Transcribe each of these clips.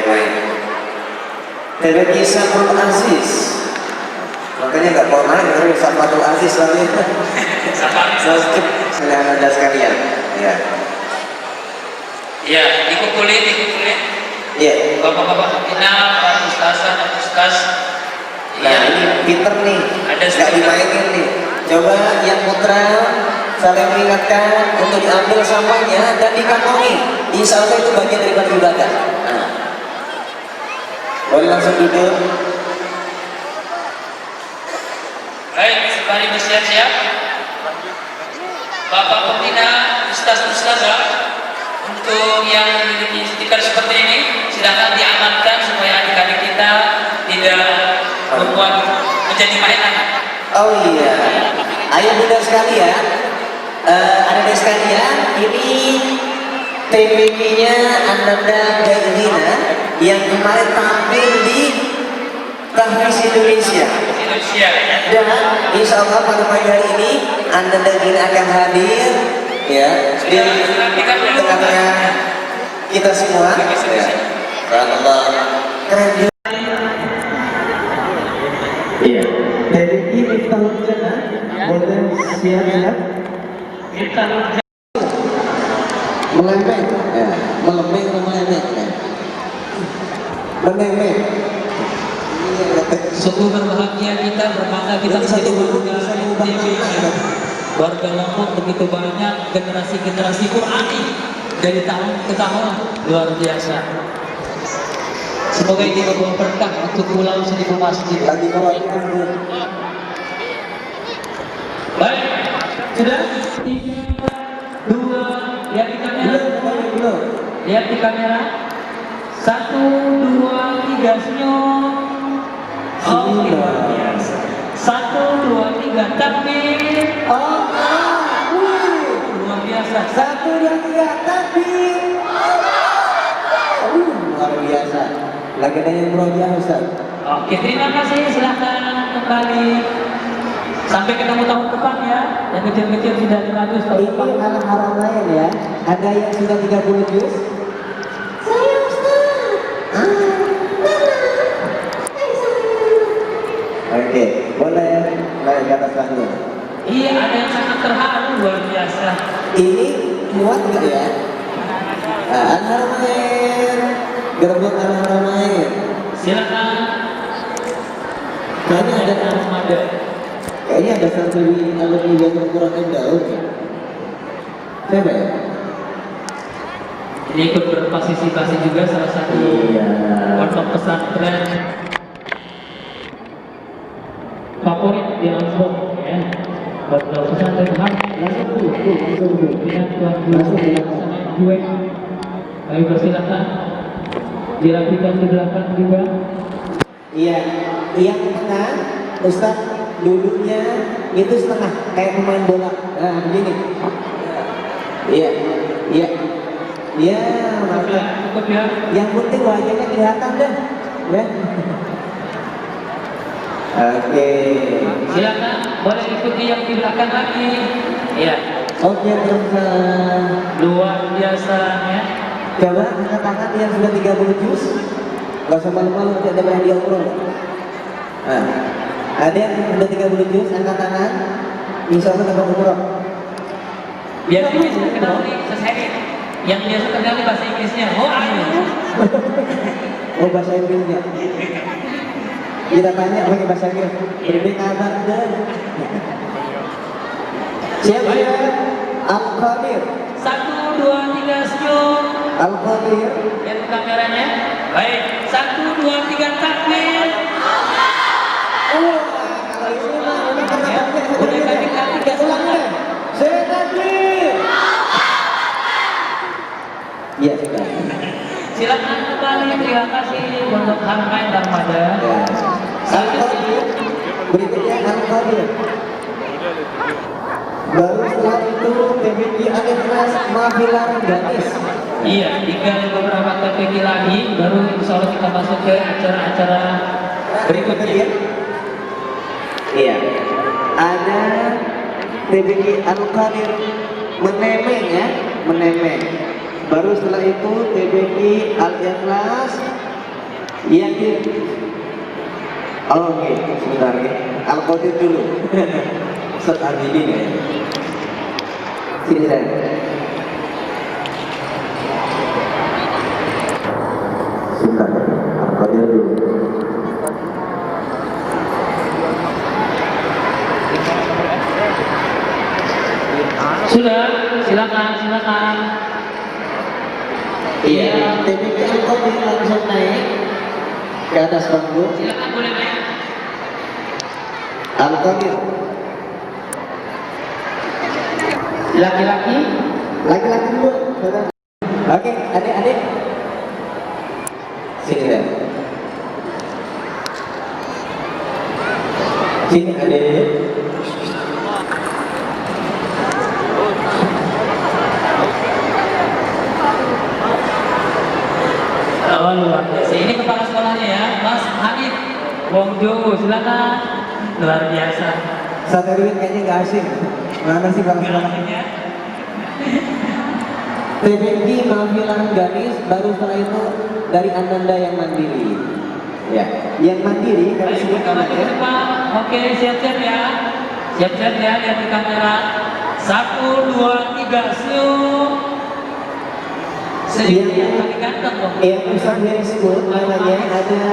main. TBK Saiful Aziz, makanya nggak mau main karena Saiful Aziz lagi. Silahkan Anda sekalian. Ya. Ya, dikumpulin. Iya. Bapak-bapak pimpinan, Pak Ustaz. Nah ini pinter nih, Ada nggak dimainin nih. Coba yang putra saling mengingatkan untuk diambil sampahnya dan dikantongi. Insya Allah itu bagian daripada ibadah. Nah, boleh langsung duduk. Baik, sembari bersiap-siap. Bapak pembina, Ustazah, untuk yang memiliki stiker seperti ini, silakan diamankan supaya adik-adik kita tidak membuat menjadi mainan. Oh iya, ayo bunda sekalian, adik-adik sekalian, ini TPK-nya Ananda Gairina yang kemarin tampil di Tahfiz Indonesia. Dan insya Allah pada pagi hari ini Ananda Gairina akan hadir ya di tengah-tengah kita semua. Allah keren juga. Iya. Dari ini tahun jana boleh siap-siap. Melempeng, ya. Melempeng atau melempeng? Melempeng. Sungguh berbahagia kita, berbangga kita bisa diundang warga Lombok begitu banyak generasi Qurani dari tahun ke tahun, luar biasa. Semoga ini membawa berkah untuk Pulau Seribu Masjid. Lagi bawa Baik, sudah 3, 2, lihat di kamera. Lihat di kamera. 1, 2, 3, senyum. Oh, luar biasa. 1, 2, 3, takbir. Oh, Luar biasa. 1, 2, 3, takbir. Luar biasa. Lagi ada yang meroja Ustaz. Oke, terima kasih. Silahkan kembali. Sampai ketemu tahun depan ya. Yang kecil-kecil sudah 100 tahun depan. Ini anak haram lain ya. Ada yang sudah 30 juz. Saya Ustaz. Oke, boleh naik ke atas panggung. Iya, ada yang sangat terharu, luar biasa. Ini muat gitu ya. Al-Haramain, gerbong Al-Haramain. Silakan. Kayaknya ada Ramadan. Kayaknya ada satu alumni yang Quran Daud ya. Siapa ya? Ini ikut berpartisipasi juga salah satu pondok pesantren favorit di Lombok ya. Pondok pesantren langsung sama gue. Ayo persilakan dirapikan di belakang juga. Iya, yang tengah Ustaz duduknya itu setengah kayak pemain bola. Nah, begini. Iya, mantap. Cukup ya. Yang penting wajahnya kelihatan deh, ya. Oke. Silakan, boleh ikuti yang di belakang lagi. Iya. Oke, teman-teman. Luar biasa ya. Coba angkat tangan yang sudah 30 juz. Gak usah malu-malu, nanti ada berhadiah umroh. Nah, ada yang sudah 30 juz, angkat tangan. Insya Allah dapat umroh. Biasanya saya kenal nih, selesai. Yang biasa kenal nih bahasa Inggrisnya. Oh, ayo. Oh, bahasa Inggrisnya. Kita tanya pakai bahasa Inggris. Lebih kabar dan. Siapa ya? Al-Qadir. 1, 2, 3, senyum. Al-Qadir. Lihat kameranya. Baik, 1, 2, 3, takbir. Oh, kalau ini mah udah pernah pakai. Udah kali-kali gak Ulang deh. Saya takbir. Iya, sudah. Silakan kembali, terima kasih untuk Haramain dan Pada. Al-Qadir. Berikutnya Al-Qadir. Baru setelah itu TBK Al-Ikhlas Mahfilan Ganis. Iya, tinggal beberapa TPK lagi, baru insya Allah kita masuk ke acara-acara berikutnya. Iya. Ada TBK Al-Qadir Menemeng ya, Menemeng. Baru setelah itu TBK Al-Ikhlas Iya, iya. Oh, oke, sebentar ya. Al-Qadir dulu. Ustaz Abidin ya. Sini saya. Sebentar ya. Al-Qadir dulu. Sudah, silakan. Iya, TPK Al-Qadir langsung naik ke atas panggung. Silakan boleh naik. Al-Qadir. Laki-laki, Laki-laki dulu. Saudara. Oke, adik-adik. Sini ya. Sini adik. oh, luar biasa. Ini kepala sekolahnya ya, Mas Hanif Wongjo, silakan. Luar biasa. Satu Erwin kayaknya nggak asing. Mana sih kalau sekolah? Grafiknya. TPG Mafilan Ganis, baru setelah itu dari Ananda yang mandiri. Ya, yang mandiri kami Baik, sebut kita maju ke namanya. depan. Oke, siap-siap ya. Siap-siap ya, lihat di kamera. 1, 2, 3, siap. Sedikit yang paling ganteng dong. Yang Ustaz yang disebut namanya ada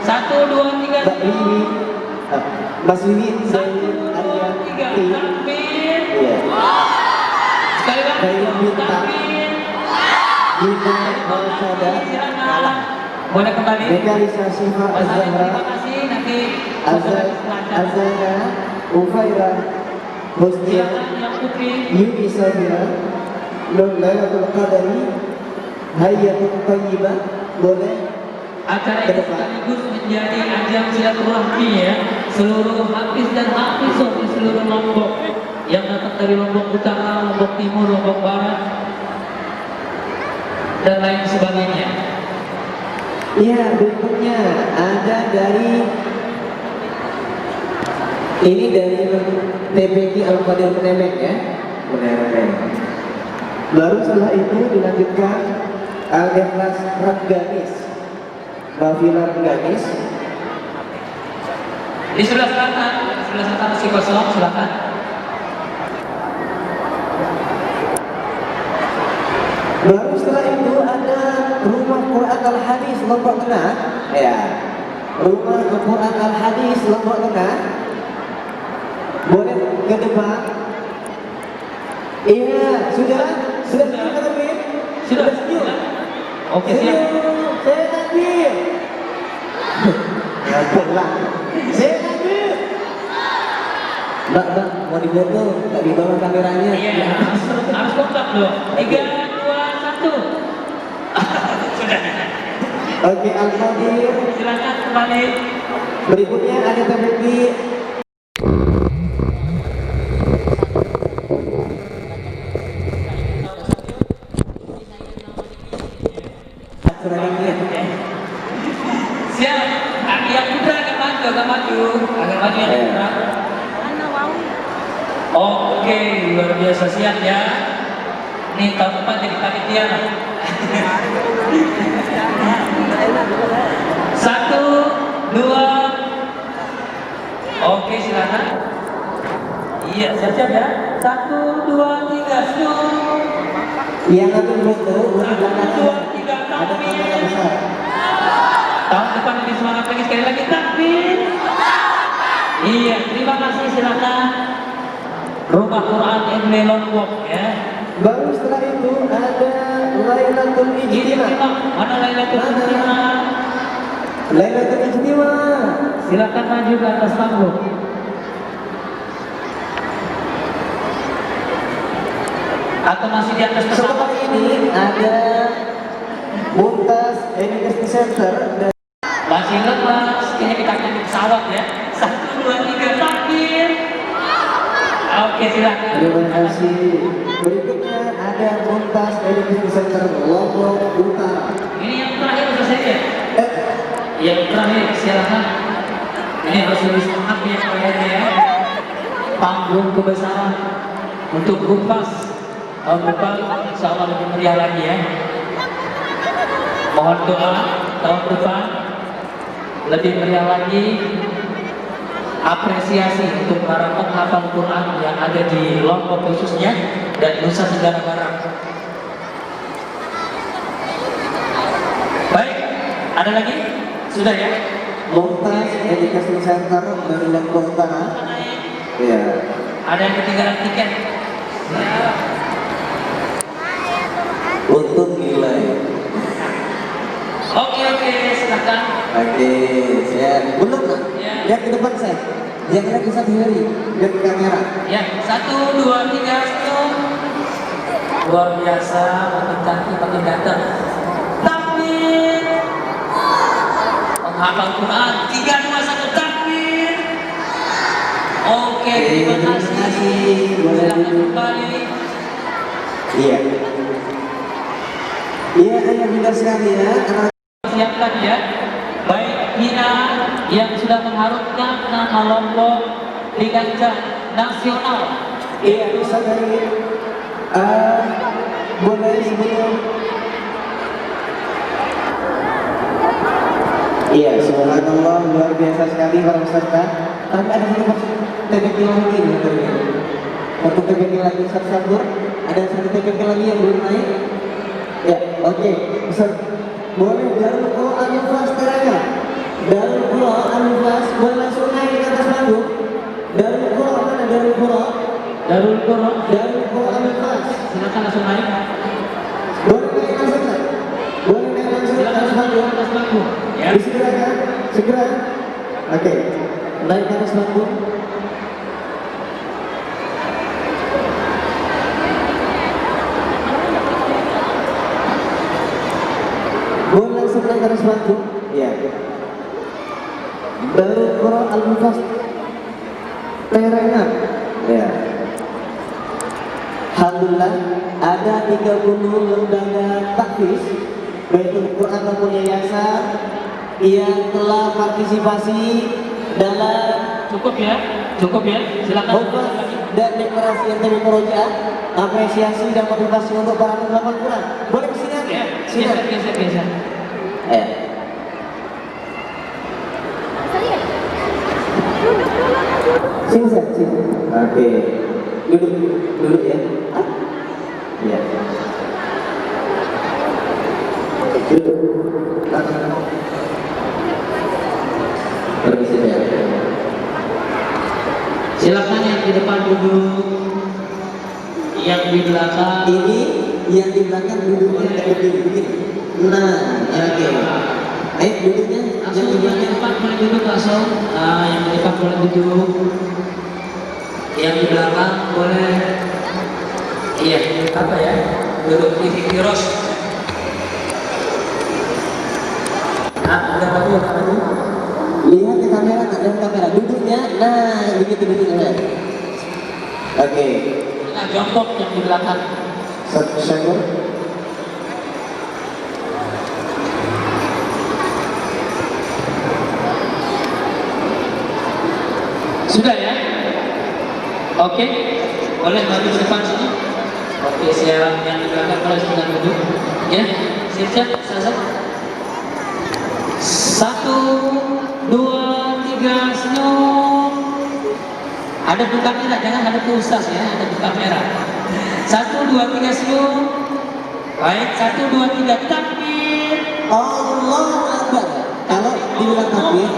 1, 2, 3, Mbak Wiwi, Mas Wiwi, 1, Zain, 2, Arya, 3, Ti. takbir. Iya. Sekali lagi, Kayak bintang. takbir. Gina Malsada, Silakan. Boleh kembali. Mekalisa Siva Mas Hanif, Az-Zahra, terima kasih. Nanti Azana, Ufaira, Husnia, silakan yang putri. Yuni Sabira, Nur Lailatul Qadari, Hayatul Tayyibah, boleh. Acara Ke ini depan. sekaligus menjadi ajang silaturahmi ya, seluruh hafiz dan hafizah di seluruh Lombok yang datang dari Lombok Utara, Lombok Timur, Lombok Barat dan lain sebagainya. Iya, berikutnya ada dari ini dari TPG Al-Qadir Menemek ya, Menemek. Baru setelah itu dilanjutkan Al-Ikhlas Raganis, Mafila Raganis. Di sebelah selatan masih kosong, silakan. Baru setelah itu ada Rumah Quran Al-Hadis Lombok Tengah. Ya, Rumah Quran Al-Hadis Lombok Tengah. Boleh ke depan. Iya, sudah setuju teman-teman? Sudah. Setuju? Oke, siap. Saya takbir. Ya, belah. Saya takbir. Mbak, mau difoto, nggak dibawa kameranya. Iya, harus kompak dong. 3, 2, 1. Sudah. Oke, Al-Qadir. Silakan kembali. Berikutnya ada TPG Siap. Yang putra agak maju yang putra. Oke, luar biasa, siap ya. Nih tahun depan jadi panitia. 1, 2. Oke, silakan. Iya, siap-siap ya. 1, 2, 3, stop. yang akan foto untuk 1, belakang 2, 3, ada kamera takbir. besar. Tahun depan lebih semangat lagi, sekali lagi takbir. Iya, terima kasih, silakan. Rumah Quran MW Lombok ya. Baru setelah itu ada Lailatul Ini Ijtima. terima, mana Lailatul Ijtima? Lailatul Ijtima. Silakan maju ke atas panggung. Atau masih di atas pesawat? Setelah ini ada Mumtaz Education Center dan Masih lepas, kayaknya kita akan di pesawat ya. 1, 2, 3, takbir. Oke, silakan. terima kasih. Berikutnya ada Mumtaz Education Center Lombok Utara. Ini yang terakhir untuk saya. Eh, Yang terakhir, silakan. Ini harus lebih semangat ya kayaknya ya. Panggung kebesaran untuk Humas tahun depan, insya Allah lebih meriah lagi ya. Mohon doa tahun depan Lebih meriah lagi apresiasi untuk para penghafal Quran yang ada di Lombok khususnya dan Nusa Tenggara Barat. Baik, ada lagi? Sudah ya? Mumtaz Education Center dari Lombok Utara. Iya. Ada yang ketinggalan tiket? Ya. Untuk nilai. Oke, silakan. Oke, saya belum nak. Ya. Lihat ke depan saya. Yang kena bisa sendiri. Lihat ke kamera. Ya, 1, 2, 3, stop. Luar biasa, makin cantik, makin ganteng. Takbir. Menghafal Quran. 3, 2, 1, takbir. Oke, terima kasih. Boleh Silakan duduk. kembali. Iya. Iya, ayah bunda sekalian, anak Siapkan ya. Baik Hina yang sudah mengharumkan nama Lombok di kancah nasional. iya bisa dari boleh sebelum iya, subhanallah, luar biasa sekali para peserta. Tapi ada satu TPK lagi nih, untuk TPK lagi Ustaz Sabur, ada satu TPK lagi yang belum naik. Ya, oke, Ustaz, boleh Darul Quran Al-Fas terangkan. Darul Quran Al-Fas boleh langsung naik ke atas panggung. Darul Quran mana Darul Quran? Darul Quran. Darul Quran Al-Fas. Silakan langsung naik. Boleh naik langsung, Ustaz? Boleh naik langsung ke Silakan atas panggung. atas panggung. Ya. Disegerakan, segera. Oke, naik ke atas panggung. Boleh langsung naik ke atas panggung. Iya. Darul Quran Al-Mufas Terengan. Ya. Alhamdulillah ada 30 lembaga takfis Baitul Quran maupun yayasan yang telah partisipasi dalam Cukup ya. Silakan. khutbah dan deklarasi yang telah meroja apresiasi dan motivasi untuk para penghafal Quran. Boleh kesini aja? Ya, Sini. geser. Ya. Sini, Sat, sini. Oke. Duduk ya. Ah? Ya. Duduk. Permisi ya. Silakan yang di depan duduk. Yang di belakang. Ini yang di belakang duduknya kayak begini. Nah, ya, oke. Ayo duduknya Langsung yang di yang di belakang. depan boleh duduk langsung. Nah, yang di depan boleh duduk. Yang di belakang boleh. Iya, apa ya? Duduk di kiros. Nah, udah bagus. Lihat ke kamera, tak ada kamera. Duduknya, nah begitu duduknya. Oke. Nah, jongkok yang di belakang. Satu sektor. Sudah ya? Oke. Boleh maju ke depan sini. Oke, siap. Yang di belakang boleh sudah duduk. Ya, siap-siap. Sasa. 1, 2, 3, senyum. Ada buka kamera, jangan ada ke ustaz ya, ada buka kamera. 1, 2, 3, senyum. Baik, 1, 2, 3, takbir. Allahu Akbar. Kalau dibilang takbir,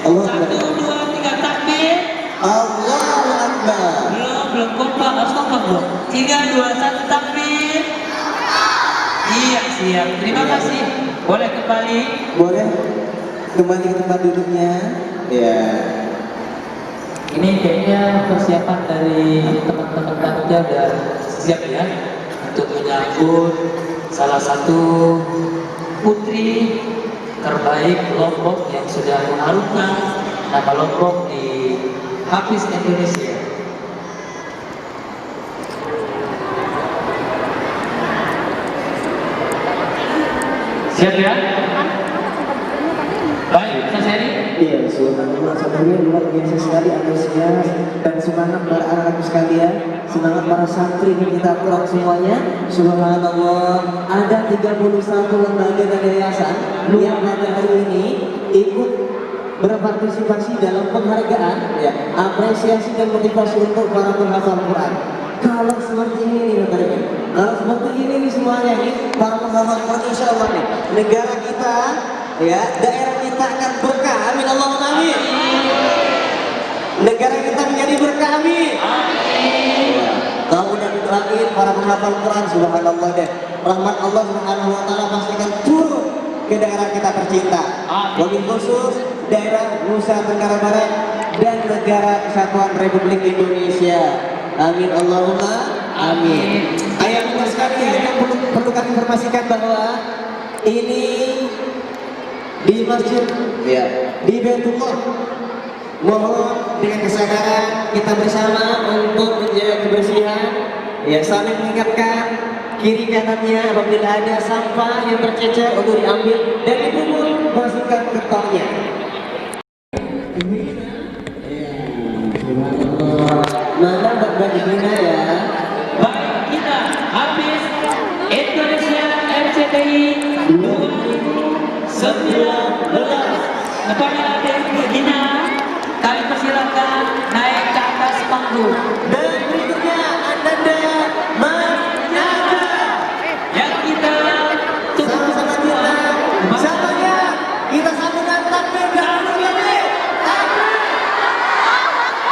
Allah Akbar. 1, 2, 3, takbir. Allahu Akbar. Belum kompak, harus kompak belum? 3, 2, 1, takbir. Iya, siap. Terima kasih. Boleh kembali. Boleh kembali ke tempat duduknya. Ya. Ini kayaknya persiapan dari teman-teman panitia udah siap ya untuk menyambut salah satu putri terbaik Lombok yang sudah mengharumkan nama Lombok di Hafiz Indonesia. Siap ya? Baik, Ustaz Heri. Iya, subhanallah, sebenarnya luar biasa sekali antusias dan semangat para anak-anak sekalian, semangat para santri di kita Quran semuanya. Subhanallah, ada 31 lembaga dan yayasan yang pada hari ini ikut berpartisipasi dalam penghargaan, ya, apresiasi dan motivasi untuk para penghafal Quran. Kalau seperti ini nih, teman-teman, kalau seperti ini nih semuanya nih, para penghafal Quran, insya Allah nih, negara kita, ya, daerah kita akan berkah. Amin, Allahumma amin. Negara kita menjadi berkah. Amin. Kalau udah didoain para penghafal Quran, subhanallah deh, rahmat Allah Subhanahu wa taala pasti akan turun ke daerah kita tercinta. Wabil khusus daerah Nusa Tenggara Barat dan negara Kesatuan Republik Indonesia. Amin, Allahumma amin. Ayah-ayah sekalian yang perlu kami informasikan bahwa ini di masjid, ya, di Baitullah, mohon dengan kesadaran kita bersama untuk menjaga kebersihan, ya, saling mengingatkan kiri kanannya apabila ada sampah yang tercecer untuk diambil dan dipungut, masukkan ke tongnya. Mana Mbak Gina ya? Baik, kita habis Indonesia RCTI 2019. Kepada Dewi Gina, kami persilakan naik ke atas panggung. Dan berikutnya Ananda Mas Naga. Yang kita tunggu Sama-sama kita, samanya kita sambungkan takbir dahulu ya nih. Takbir.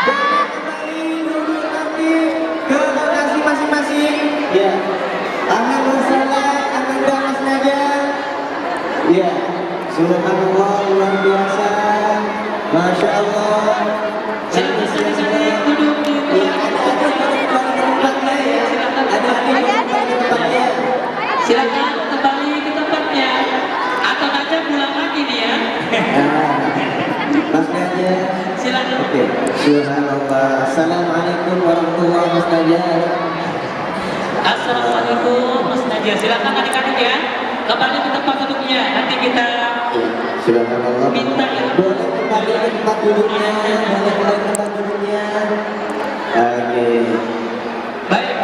Dan kembali duduk takbir ke lokasi masing-masing. Ya. Amin wassalam, Ananda Mas Naga. Ya. Subhanallah, luar biasa. Masya Allah. Silakan saling-saling duduk di Tempatnya ya. Ada di tempatnya. Silakan kembali ke tempatnya atau nanti pulang lagi nih ya. Mas Naja. Silakan. Oke. Subhanallah. Assalamualaikum warahmatullahi wabarakatuh. Assalamualaikum Mas Nadia. Silakan adik-adik ya. Kembali ke tempat duduknya. Nanti kita Subhanallah. minta ya. Boleh kembali ke tempat duduknya. Boleh kembali ke tempat duduknya. Oke. Baik.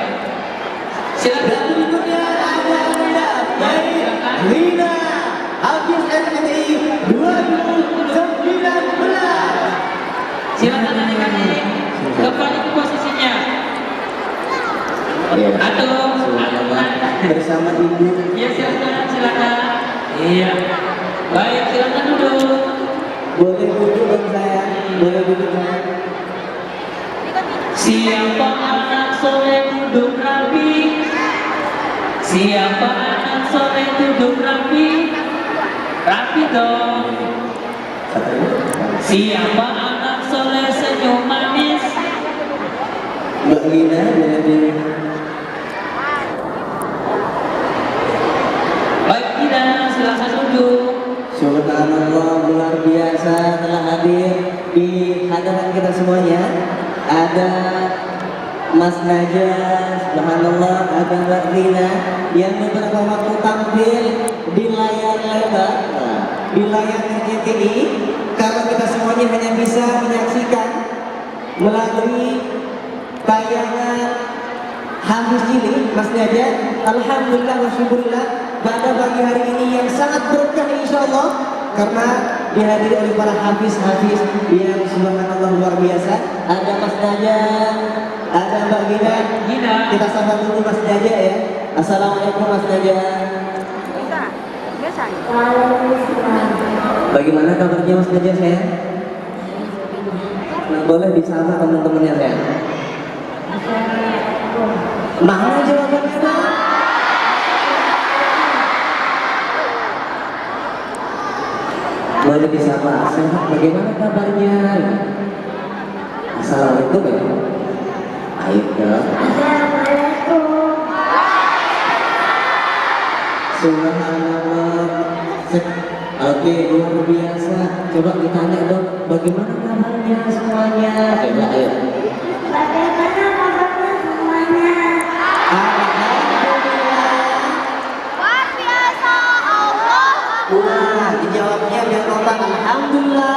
Silakan. Dan berikutnya ada Lina. Baik. Lina. Habis RCTI 2019. Silakan adik-adik kembali ke posisinya. Iya. Atau Bersama ibu. ya silakan. Iya. Baik, silakan duduk. Boleh duduk dong saya. Boleh duduk saya. Siapa anak soleh duduk rapi? Siapa anak soleh duduk rapi? Rapi dong. Siapa anak soleh senyum manis? Mbak Lina jadi Baik, tidak, silakan duduk. subhanallah, luar biasa telah hadir di hadapan kita semuanya. Ada Mas Naja, subhanallah, ada Mbak Lina yang beberapa waktu tampil di layar lebar, di layar RCTI. Kalau kita semuanya hanya bisa menyaksikan melalui tayangan habis ini, Mas Naja, alhamdulillah wa syukurillah pada pagi hari ini yang sangat berkah insyaallah karena dihadiri oleh para hafiz-hafiz yang subhanallah luar biasa. Ada Mas Naja, ada Mbak Gina. Kita sapa dulu Mas Naja ya. Assalamualaikum Mas Naja. Bagaimana kabarnya Mas Naja saya? Boleh disapa teman-temannya saya. Mana jawabannya Pak? Boleh disapa. Sehat, bagaimana kabarnya? Assalamualaikum ya. Ayo dong. Subhanallah. Oke, luar biasa. Coba ditanya dong, bagaimana kabarnya semuanya? Coba ayo. Bagaimana kabarnya semuanya? Luar biasa Allah. Wah, dijawabnya biar kompak. Alhamdulillah,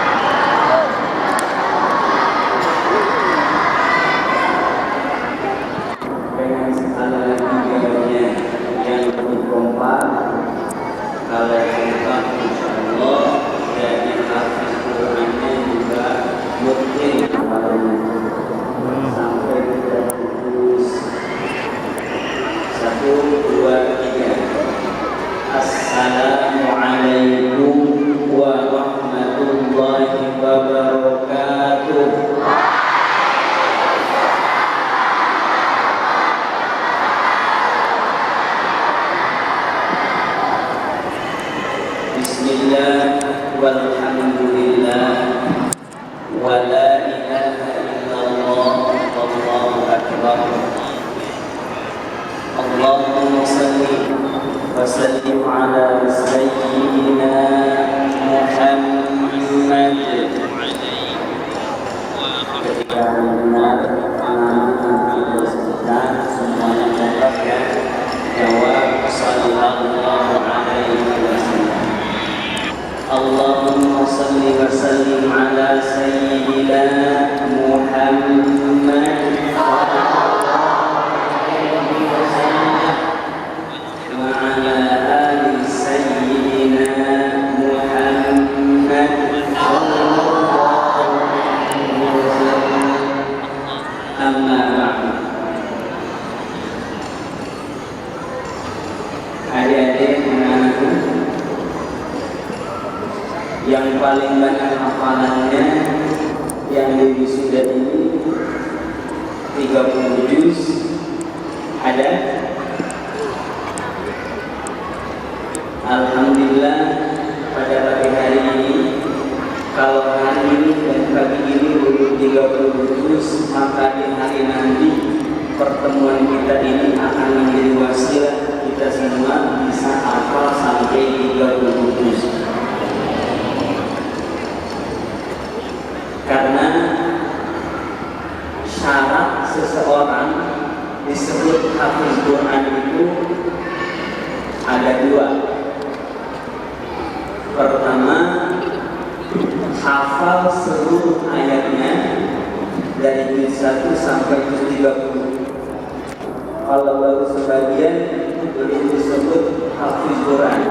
yang benar nanti disebutkan semuanya jawab ya. Jawab sallallahu alaihi wasallam. Allahumma salli wa sallim ala sayyidina Muhammad wa ala ali sayyidina Muhammad sallallahu alaihi wasallam. Amma ba'du. Adik-adik anak-anakku yang paling banyak hafalannya yang di wisuda ini 30 juz ada. Alhamdulillah pada pagi hari ini, kalau hari ini dan pagi ini belum 30 juz, maka di hari nanti pertemuan kita ini akan menjadi wasilah kita semua bisa hafal sampai 30 juz. Karena syarat seseorang disebut hafiz Quran itu ada dua. Pertama, hafal seluruh ayatnya dari juz 1 sampai juz 30. Kalau baru sebagian belum disebut hafiz Quran.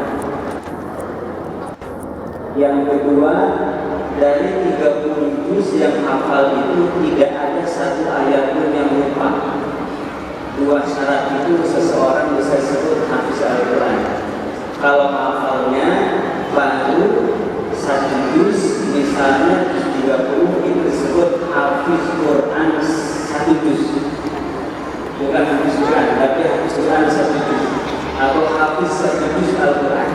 Yang kedua, dari 30 juz yang hafal itu tidak ada satu ayat pun yang lupa. Dua syarat itu seseorang bisa disebut hafiz Al-Quran. Kalau hafalnya baru satu juz, misalnya juz 30, itu disebut hafiz Quran satu juz. Bukan hafiz Quran, tapi hafiz Quran satu juz atau hafiz satu juz Al-Quran.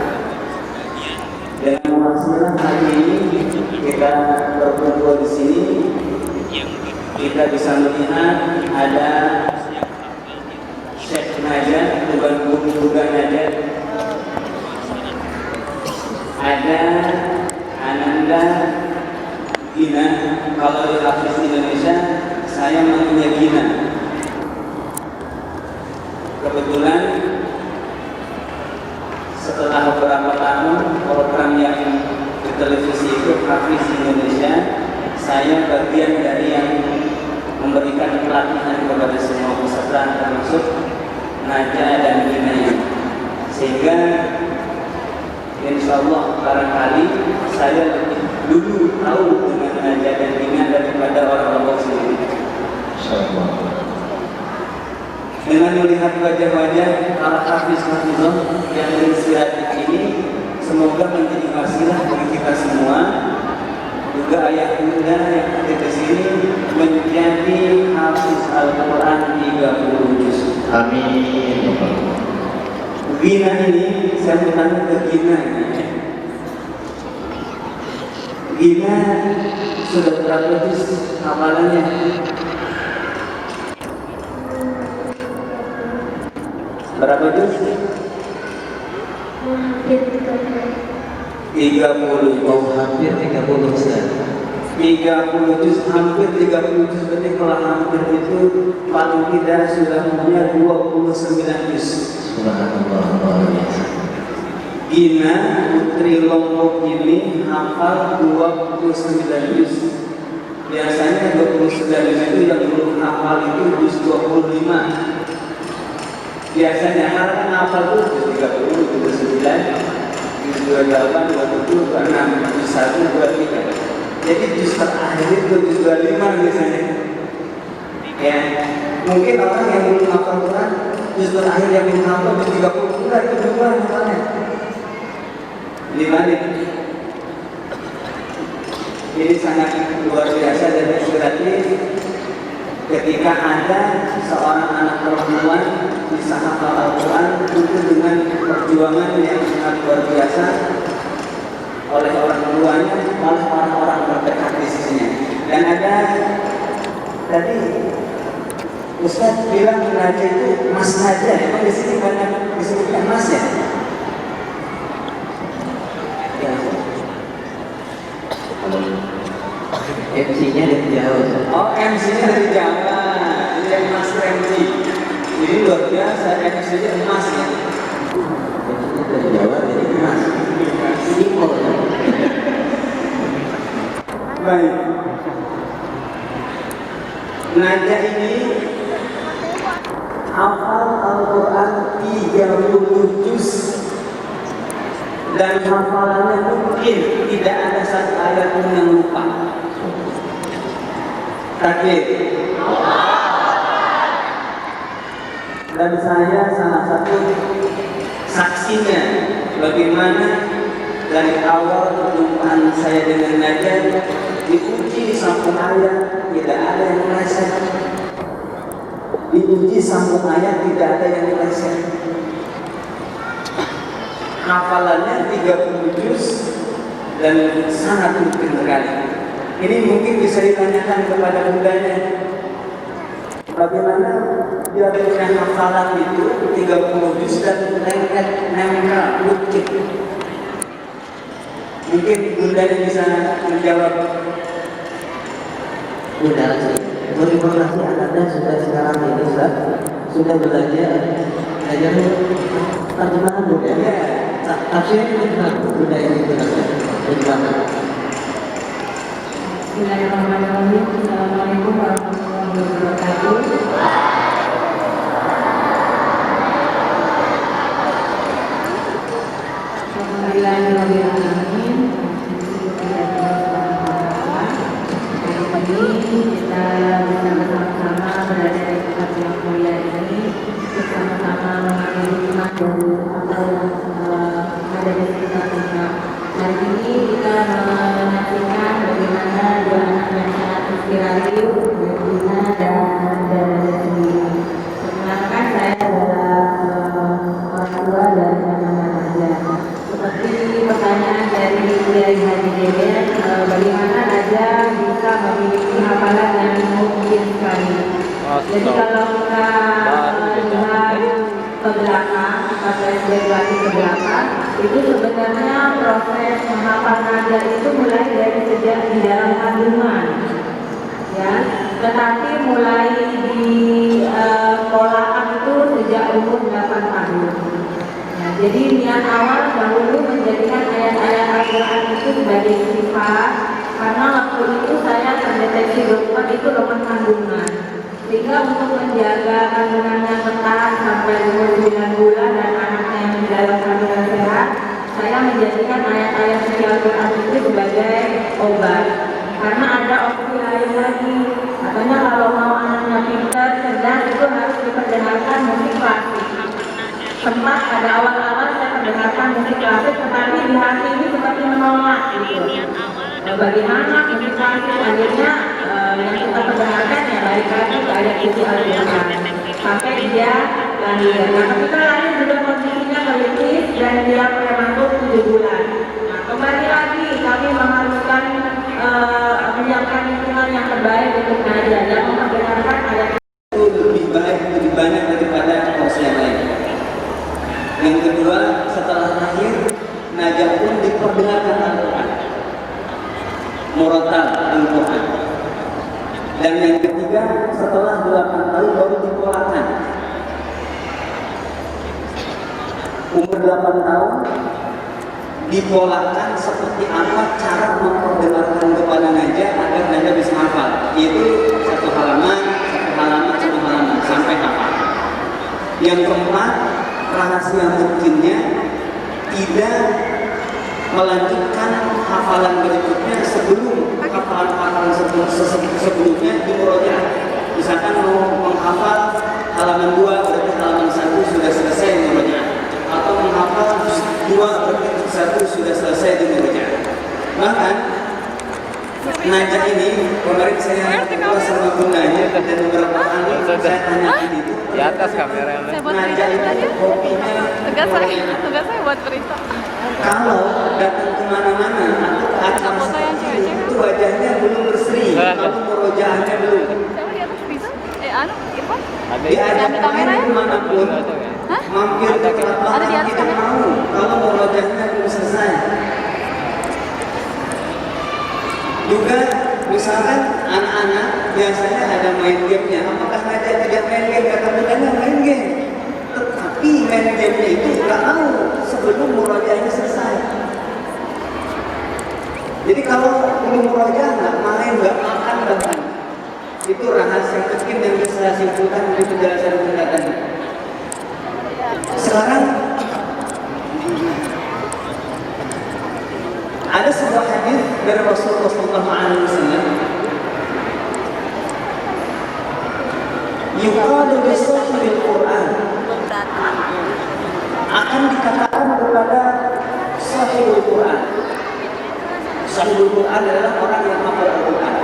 Dengan wasilah hari ini kita berkumpul di sini, kita bisa melihat ada Syekh Najat, bukan juga Najat, ada Ananda Gina. Kalau di hafiz Indonesia saya manggilnya Gina. Kebetulan setelah beberapa tahun program yang di televisi itu Hafiz Indonesia, saya bagian dari yang memberikan pelatihan kepada semua peserta termasuk Naja dan Gina, sehingga insya Allah barangkali saya lebih dulu tahu dengan Naja dan Gina daripada orang Lombok sendiri. Dengan melihat wajah-wajah para hafiz-hafizah yang inspiratif ini, semoga menjadi wasilah bagi kita semua. Juga ayah bunda yang ada di sini menjadi hafiz Al-Quran 30 juz. Amin. Gina ini, saya bertanya ke Gina. Gina sudah berapa juz hafalannya? Berapa juz? Hampir 30. Oh, hampir 30 Ustaz. 30 juz, hampir 30 juz. Berarti kalau hampir itu paling tidak sudah punya 29 juz. Subhanallah, luar biasa. Gina putri Lombok ini hafal 29 juz. Biasanya 29 itu yang belum hafal itu juz 25. Biasanya kan hafal itu juz 30, juz 29, juz 28, 27, 26, juz 1, 23. Jadi juz terakhir itu juz 25 biasanya. Ya, mungkin orang yang belum hafal Quran, juz terakhir yang belum hafal juz 30, enggak itu dua misalnya. Dibalik. Ini sangat luar biasa dan inspiratif ketika ada seorang anak perempuan bisa hafal Al-Quran itu dengan perjuangan yang sangat luar biasa oleh orang tuanya, oleh orang-orang terdekat di sisinya. Dan ada tadi Ustaz bilang Naja itu Mas Naja, emang di sini banyak disebutkan Mas ya? MC-nya dari jauh. Oh, MC-nya dari Jawa. Ini yang Mas MC. Ini luar biasa, MC-nya emas ya. MC-nya dari Jawa, jadi emas. Simpel ya. Baik. Najah ini hafal Al-Quran 30 juz dan hafalannya mungkin tidak ada satu ayat pun yang lupa. Takbir. Dan saya salah satu saksinya bagaimana dari awal perjumpaan saya dengan Najah diuji satu ayat tidak ada yang meleset, diuji satu ayat tidak ada yang meleset. Hafalannya 30 juz dan sangat mungkin sekali. Ini mungkin bisa ditanyakan kepada bundanya, bagaimana dia punya hafalan itu 30 juz dan nempel bukit. Mungkin bundanya bisa menjawab. Udah sih. Informasi anaknya sudah sekarang ini sudah belajar terjemahan buku ya. Tafsir sudah ini terjemahan. Bismillahirrahmanirrahim. Assalamualaikum warahmatullahi wabarakatuh. Alhamdulillahirrahmanirrahim. Hari ini kita bersama-sama berada di tempat yang mulia ini, bersama-sama mengambil hikmah dari apa yang ada di sekitar kita. Hari ini kita menyaksikan bagaimana dua anak yang sangat inspiratif, Dina dan sendiri. Perkenalkan, saya adalah orang tua dari anak-anak Najah. Seperti pertanyaan dari Kiai Haji Deden, bagaimana Najah bisa memiliki hafalan yang mungkin sekali. Jadi kalau kita lihat ke belakang, pada lagi ke belakang, itu sebenarnya proses menghafal Najah itu mulai dari sejak di dalam kandungan, ya. Tetapi mulai di sekolahan itu sejak umur 8 tahun. Nah, jadi niat awal dahulu menjadikan ayat-ayat Al-Quran itu sebagai sifat, karena waktu itu saya terdeteksi dokter itu lemah kandungan. Sehingga untuk menjaga kandungannya tetap sampai umur 9 bulan dan anaknya yang di dalam kandungan sehat, saya menjadikan ayat-ayat suci Al-Quran itu sebagai obat. Karena ada opsi lain lagi, katanya kalau mau anaknya pintar, cerdas itu harus diperdengarkan musik klasik. Sempat pada awal-awal saya perdengarkan musik klasik, tetapi di hati ini seperti menolak gitu. Bagaimana musik klasik akhirnya yang kita perdengarkan ya balik lagi ke ayat suci Al-Quran sampai dia lahir. Nah, ketika lahir sudah kondisinya kritis dan dia prematur 7 bulan. Nah, kembali lagi kami mengharuskan menyiapkan lingkungan yang terbaik untuk Najah dan memperdengarkan ayat Itu lebih baik, lebih banyak daripada porsi yang lain. Yang kedua, setelah lahir, Najah pun diperdengarkan Al-Quran, murattal Al-Quran. Dan yang ketiga, setelah 8 tahun baru dipolakan. Umur 8 tahun dipolakan seperti apa cara memperdengarkan kepada Najah agar Najah bisa hafal. Yaitu satu halaman sampai hafal. Yang keempat, rahasia mungkinnya tidak melanjutkan hafalan berikutnya sebelum hafalan sebelumnya dimurojaah. Misalkan mau menghafal halaman 2 berarti halaman 1 sudah selesai murojaah, atau menghafal 2 berarti 1 sudah selesai dimurojaah. Bahkan Najah ini kemarin saya ngobrol sama bundanya dan beberapa kali saya tanya ini Di atas kamera. Najah itu hobinya Tugas saya buat berita. kalau datang kemana-mana atau ke acara Foto yang seperti cewek-cewek. itu wajahnya belum berseri, atau murojaahnya belum. Siapa di atas bisa? Irfan? Diajak Ambil kamera main ya? kemanapun, Hah? mampir ke tempat Ada di atas tidak kamera? mau kalau murojaahnya belum selesai. Juga misalkan anak-anak biasanya ada main gamenya, apakah Nadia tidak main game? Kata bundanya main game, tetapi main gamenya itu nggak mau sebelum murojaahnya selesai. Jadi kalau belum murojaah nggak main, nggak makan bahkan, itu rahasia kecil yang bisa saya simpulkan dari penjelasan bunda tadi. Sekarang ada sebuah hadis dari Rasulullah SAW. Yuqalu li sahibil Quran, akan dikatakan kepada sahibul Quran. Sahibul Quran adalah orang yang hafal Al-Quran.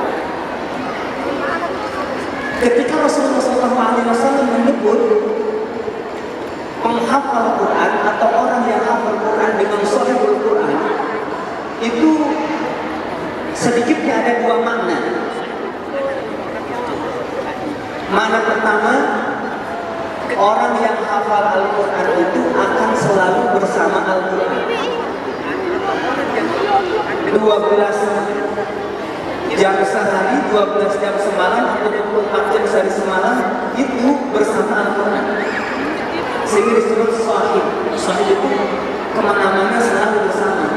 Ketika Rasulullah SAW menyebut penghafal Quran atau orang yang hafal Quran dengan sahibul Quran, itu sedikitnya ada dua makna. Makna pertama, orang yang hafal Al-Quran itu akan selalu bersama Al-Quran. 12 jam sehari, 12 jam semalam, atau 24 jam sehari semalam itu bersama Al-Quran. Sehingga disebut sahib. Sahib itu kemana-mana selalu bersama.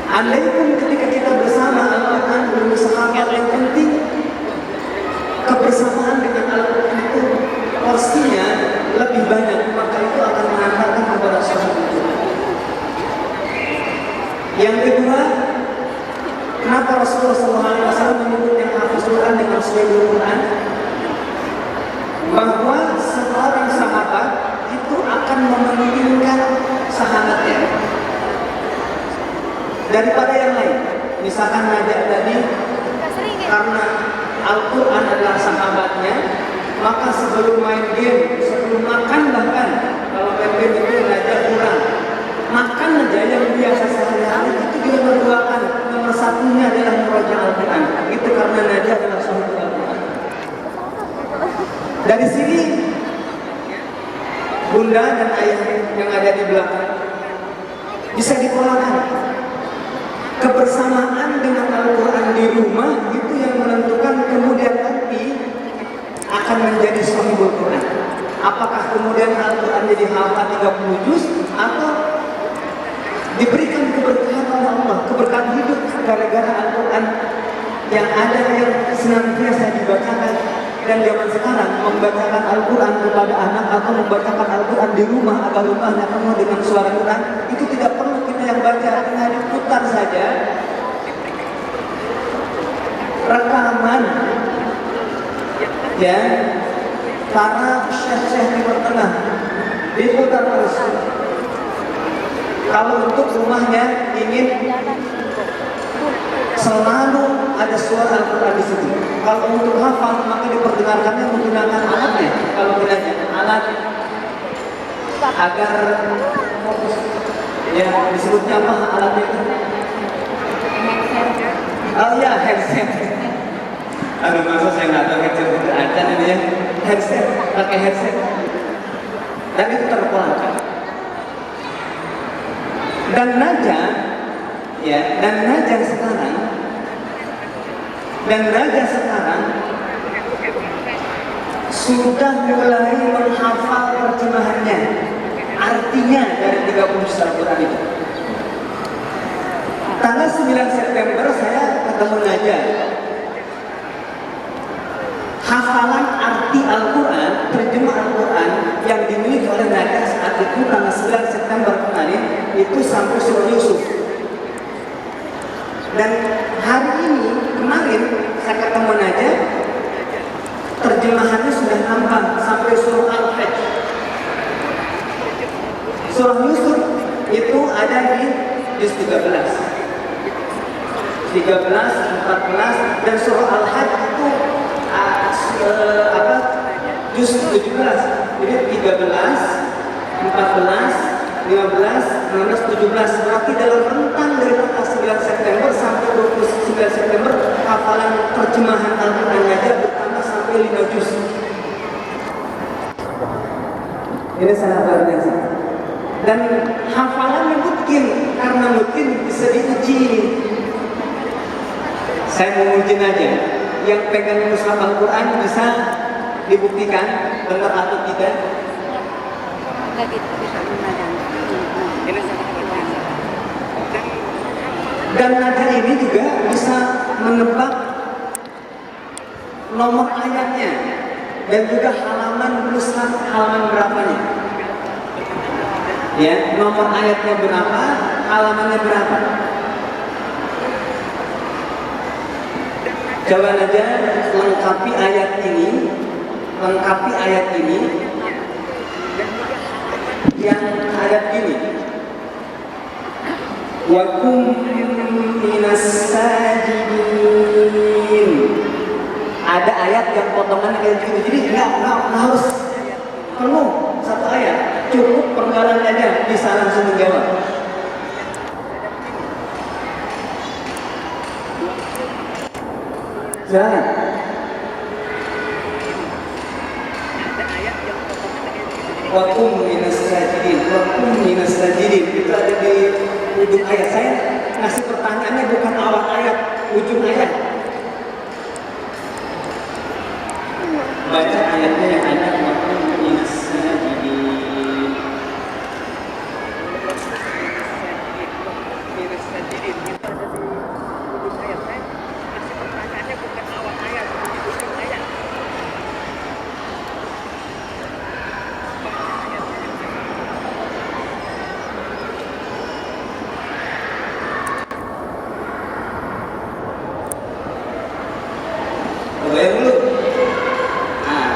Andai pun ketika kita bersama Al-Quran belum sahabat, yang penting kebersamaan dengan Al-Quran itu porsinya lebih banyak, maka itu akan mengantarkan kepada sahib itu. Yang kedua, kenapa Rasulullah SAW menyebut yang hafal Quran dengan sahibul Quran? Bahwa seorang sahabat itu akan mementingkan sahabatnya daripada yang lain. Misalkan Nadia tadi, karena Al-Quran adalah sahabatnya, maka sebelum main game, sebelum makan bahkan, kalau main game itu Nadia kurang, makan aja yang biasa sehari-hari itu dia berdoakan nomor satunya adalah murojaah Al-Quran. Itu karena Nadia adalah sahibul Al-Quran. Dari sini bunda dan ayah yang ada di belakang bisa dipolakan. Kebersamaan dengan Al-Quran di rumah itu yang menentukan kemudian nanti akan menjadi sahibul Quran. Apakah kemudian Al-Quran jadi hafal 30 juz atau diberikan keberkahan oleh Allah, keberkahan hidup gara-gara Al-Quran yang ada yang senantiasa dibacakan. Dan zaman sekarang membacakan Al-Quran kepada anak atau membacakan Al-Quran di rumah agar rumahnya penuh dengan suara Quran, itu tidak perlu kita yang baca, hanya diputar saja rekaman ya para syekh-syekh Timur Tengah diputar terus. Kalau untuk rumahnya ingin selalu ada suara Al-Quran di situ. Kalau untuk hafal maka diperdengarkannya menggunakan alatnya. Kalau tidak alat agar fokus. Ya disebutnya apa alatnya itu? Oh ya headset. Aduh masa saya nggak tahu headset itu ada namanya headset, pakai headset. Dan itu terpelajar. Dan Naja, ya, dan Naja sekarang sudah mulai menghafal terjemahannya, artinya dari 30 juz Al-Quran itu. Tanggal 9 September saya ketemu Naja. Hafalan arti Al-Quran, terjemah Al-Quran yang dimiliki oleh Naja saat itu tanggal 9 September kemarin itu sampai surah Yusuf. Dan hari ini, kemarin saya ketemu Naja, terjemahannya sudah nambah sampai surah Al-Hajj. Surah Yusuf itu ada di juz 13, 14, dan surah Al-Hajj itu juz 17. Jadi 13, 14, 15, 16, 17. Berarti dalam rentang dari tanggal 9 September sampai 29 September hafalan terjemahan Al-Quran Naja bertambah sampai 5 juz. Ini sangat luar biasa. Dan hafalannya mungkin, karena mungkin bisa diuji. Saya mau ujiin aja. Yang pegang mushaf Al-Quran bisa dibuktikan benar atau tidak? Dan nada ini juga bisa menebak nomor ayatnya dan juga halaman mushaf halaman berapanya. Ya, nomor ayatnya berapa, halamannya berapa. Coba aja lengkapi ayat ini, yang ayat ini. Wa kum minas sajidin. Ada ayat yang potongannya kayak gitu, jadi nggak harus penuh satu ayat, cukup penggalan aja bisa langsung menjawab. Jangan. Wakum minas sajidin itu ada di ujung ayat. Saya ngasih pertanyaannya bukan awal ayat, ujung ayat. Baca ayatnya yang ada wakum minas sajidin. Kebayang dulu. Nah,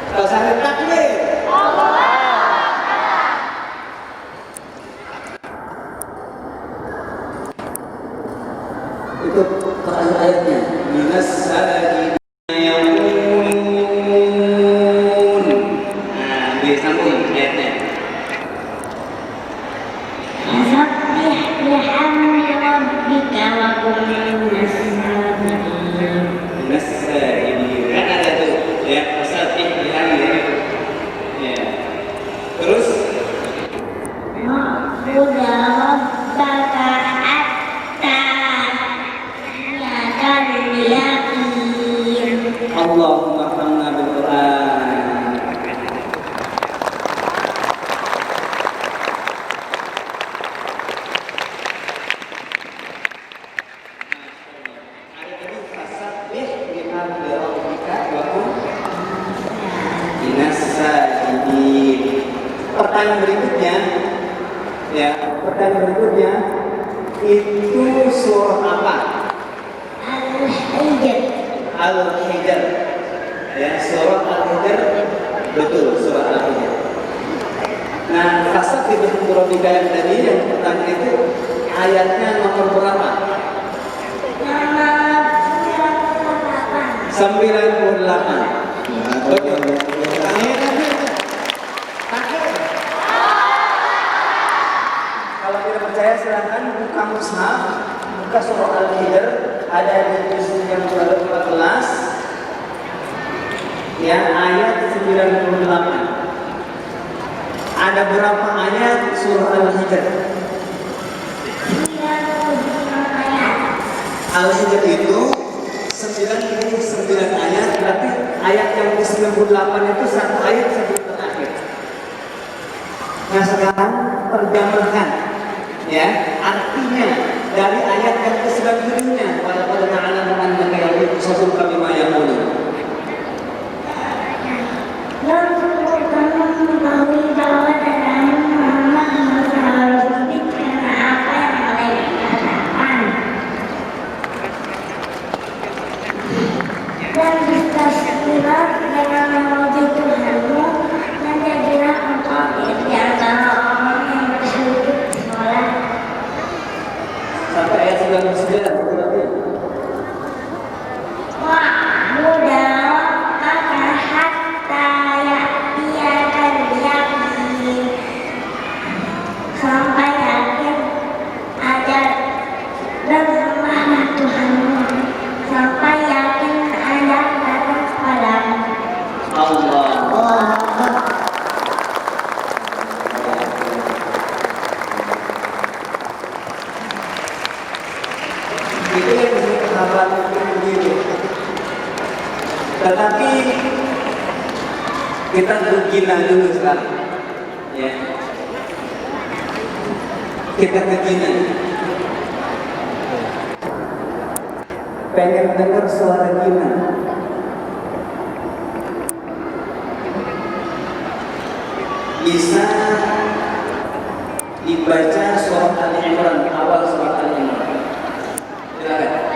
kalau saya takbir. Itu Quran ayatnya. Minas sajidin yaqulun. Nah, disambung ayatnya. Fasabbih bihamdi rabbika wa kum minas sajidin. Minas sajidin. Kan ada tuh ya, fasabbih bihamdi. Ya. Terus Wa'budu rabbaka hatta ya'tiyakal yaqin. Allahumma fahmna bil Quran. Ada tadi fasabbih bihamdi rabbika wa kum minas sajidin. Pertanyaan berikutnya, ya, itu surah apa? Al-Hijr. Al-Hijr. Ya, surah Al-Hijr. Betul, surah Al-Hijr. Nah, fasabbih bihamdi rabbika yang tadi yang pertama itu ayatnya nomor berapa? Nama 98. Betul. Kalau tidak percaya silahkan buka mushaf, buka surah Al-Hijr, ada di juz yang ke-14 ya, ayat 98. Ada berapa ayat surah Al-Hijr? Al-Hijr itu 99 ayat, tapi ayat yang ke-98 itu satu ayat sebelum terakhir. Nah, sekarang terjemahkan ya artinya dari ayat yang ke-97-nya, walaqad na'lamu annaka yahzunuka bima yaqulun. Dan sungguh kami mengetahui bahwa dalam Muhammad harus sedih karena apa yang mereka katakan. Dan bertasbihlah dengan memuji Tuhanmu dan jadilah engkau di antara orang yang bersujud sholat. Sampai ayat 99 berarti. Wa'budu rabbaka hatta ya'tiyakal yaqin. Sampai yakin ajar dan sembahlah Tuhanmu sampai yakin ajar datang kepadamu. Allah. Itu yang disebut hafal begitu. Tetapi kita bergina dulu sekarang, ya. Kita bergina. Pengen dengar suara gina. Bisa dibaca surat Al-Imran, awal surat Al-Imran. Silakan.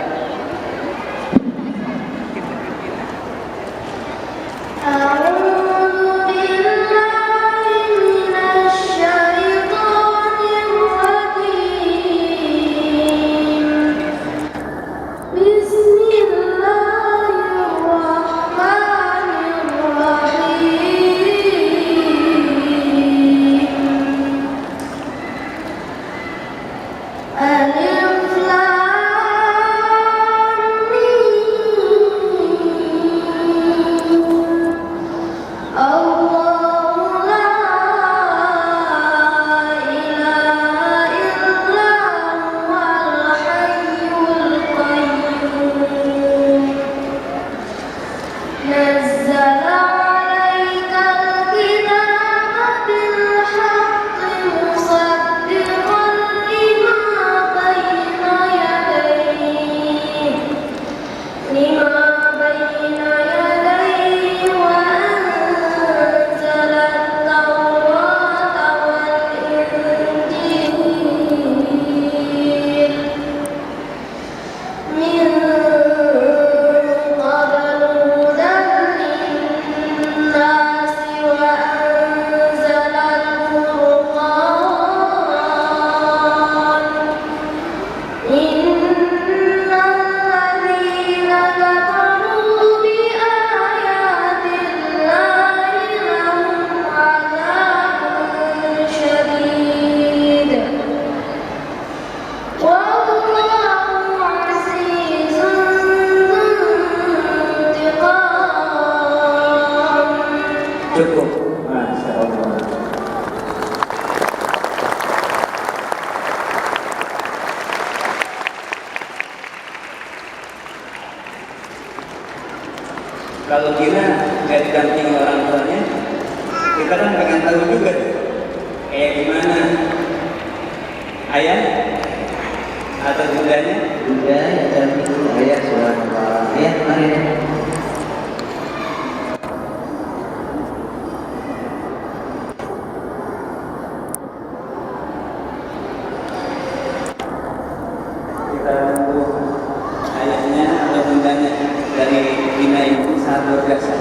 Cukup, Masya Allah. Kalau kita nggak didampingi orang tuanya, kita kan pengen tahu juga kayak gimana ayah atau bundanya. Bunda yang dampingi ayah subhanallah. Ayah mari. Kita tunggu ayahnya atau bundanya dari Bina Ibu sangat luar biasa.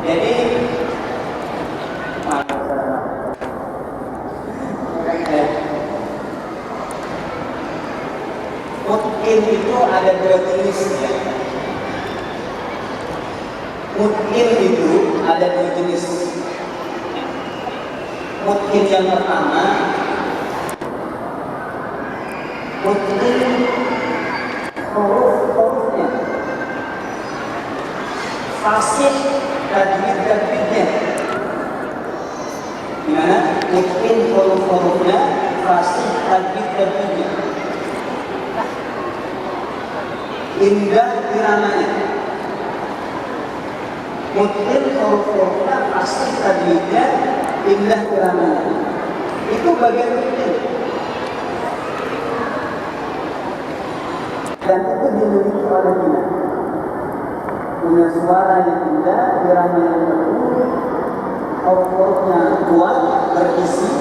Jadi mungkin itu ada dua jenis ya. Mungkin itu ada dua jenis. Mungkin yang pertama, mungkin huruf-hurufnya, fasih tajwid-tajwidnya. Gimana? Mungkin huruf-hurufnya, fasih tajwid-tajwidnya. Indah iramanya. Mungkin huruf-hurufnya, fasih tajwidnya, indah iramanya. Itu bagian mungkin. Dan itu dimiliki oleh kita. Punya suara yang indah, irama yang bagus, huruf-hurufnya kuat, berisi,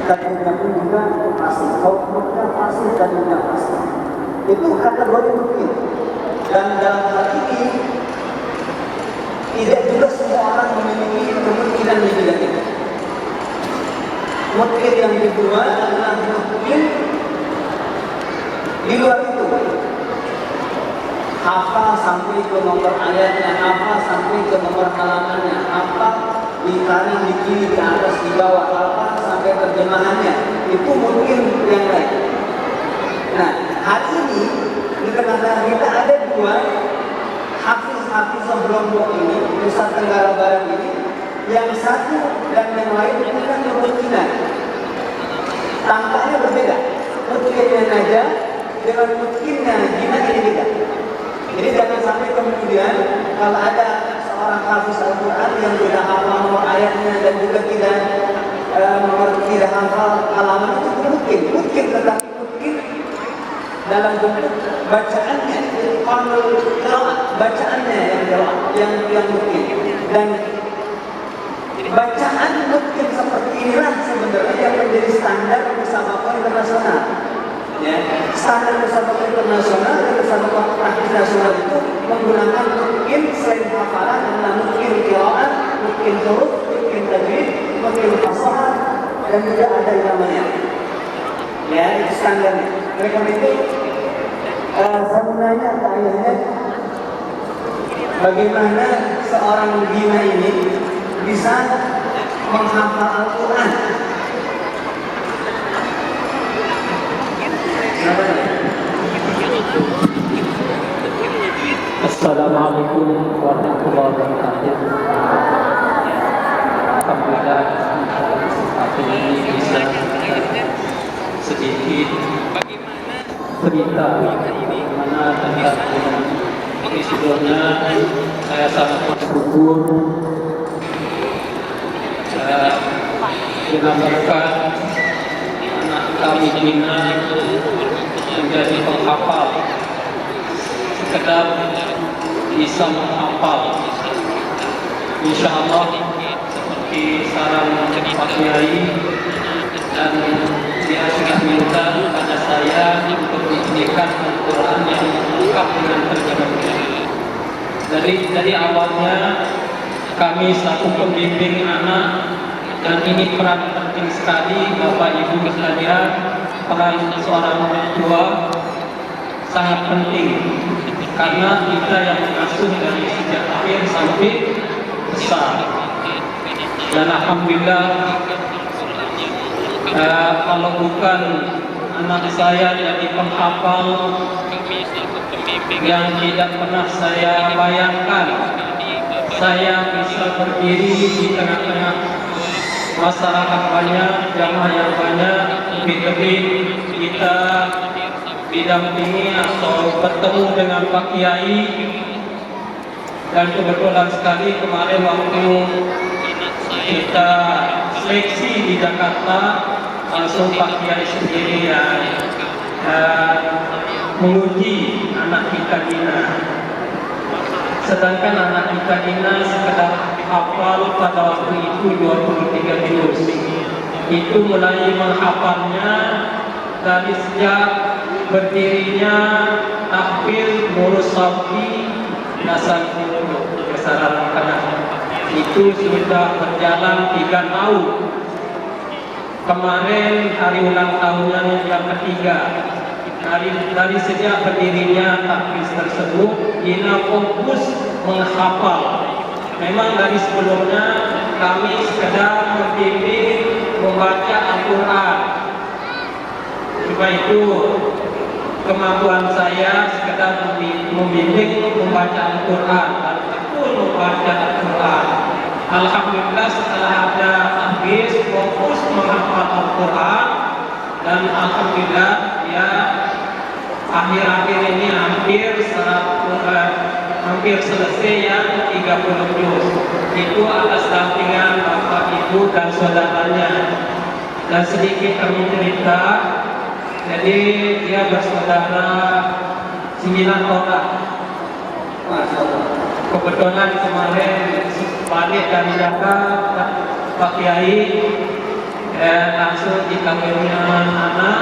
tajwidnya pun juga fasih. Huruf-hurufnya fasih, tajwidnya fasih. Itu kategori mungkin. Dan dalam hal ini tidak juga semua orang memiliki kemungkinan di bidang ini. Mungkin yang kedua adalah mungkin di luar itu. Hafal sampai ke nomor ayatnya, hafal sampai ke nomor halamannya, hafal di kanan, di kiri, di atas, di bawah, hafal sampai terjemahannya. Itu mungkin yang lain. Nah, hari ini di tengah-tengah kita ada dua hafiz Hafizah Lombok ini, Nusa Tenggara Barat ini, yang satu dan yang lain punya kemungkinan tampaknya berbeda. Mungkinnya Naja dengan mungkinnya Gina ini beda. Jadi jangan sampai kemudian kalau ada seorang hafiz Al-Quran yang tidak hafal nomor ayatnya dan juga tidak tidak hafal halaman, itu mungkin tetapi mungkin dalam bentuk bacaannya, kalau bacaannya yang mungkin, dan bacaan mungkin seperti inilah sebenarnya yang menjadi standar musabaqah internasional. Ya, standar musabaqah internasional dan musabaqah praktis nasional itu menggunakan mungkin selain hafalan adalah mungkin qiraat, mungkin huruf, mungkin tajwid, mungkin fasaha, dan juga ada yang namanya. Ya, itu standarnya. Mereka itu saya menanya ke ayahnya, bagaimana seorang Gina ini bisa menghafal Al-Quran? Assalamualaikum warahmatullahi wabarakatuh. Alhamdulillah, aku ini bisa sedikit cerita bagaimana tentang ini. Sebelumnya saya sangat bersyukur dengan berkat anak kami Gina menjadi penghafal, sekedar bisa menghafal. Insya Allah seperti saran Pak Kiai, dan dia sudah minta kepada saya untuk diberikan Al-Quran yang lengkap dengan terjemahnya. Dari awalnya kami selaku pembimbing anak, dan ini peran penting sekali Bapak Ibu sekalian, peran seorang orang tua sangat penting, karena kita yang mengasuh dari sejak lahir sampai besar. Dan alhamdulillah, kalau bukan anak saya jadi penghafal yang tidak pernah saya bayangkan saya bisa berdiri di tengah-tengah masyarakat banyak, jamaah yang banyak, lebih-lebih kita didampingi atau bertemu dengan Pak Kiai. Dan kebetulan sekali kemarin waktu kita seleksi di Jakarta, langsung Pak Kiai sendiri yang menguji anak kita Gina. Sedangkan anak kita Gina sekedar hafal pada waktu itu 23 juz. Itu mulai menghafalnya dari sejak berdirinya takbir, ngurus sapi, nasab besaran makanan. Itu sudah berjalan 3 tahun. Kemarin hari ulang tahunnya yang ketiga. Dari sejak berdirinya takbir tersebut, Gina fokus menghafal. Memang dari sebelumnya kami sekedar membimbing membaca Al-Quran. Cuma itu kemampuan saya sekedar membimbing membaca Al-Quran dan betul membaca Al-Quran. Alhamdulillah setelah ada takbir fokus menghafal Al-Quran, dan alhamdulillah ya akhir-akhir ini hampir selesai yang 30 juz. Itu atas dampingan Bapak Ibu dan saudaranya. Dan sedikit kami cerita, jadi dia bersaudara 9 orang. Kebetulan kemarin balik dari Jakarta, Pak Kiai langsung dikawinnya anak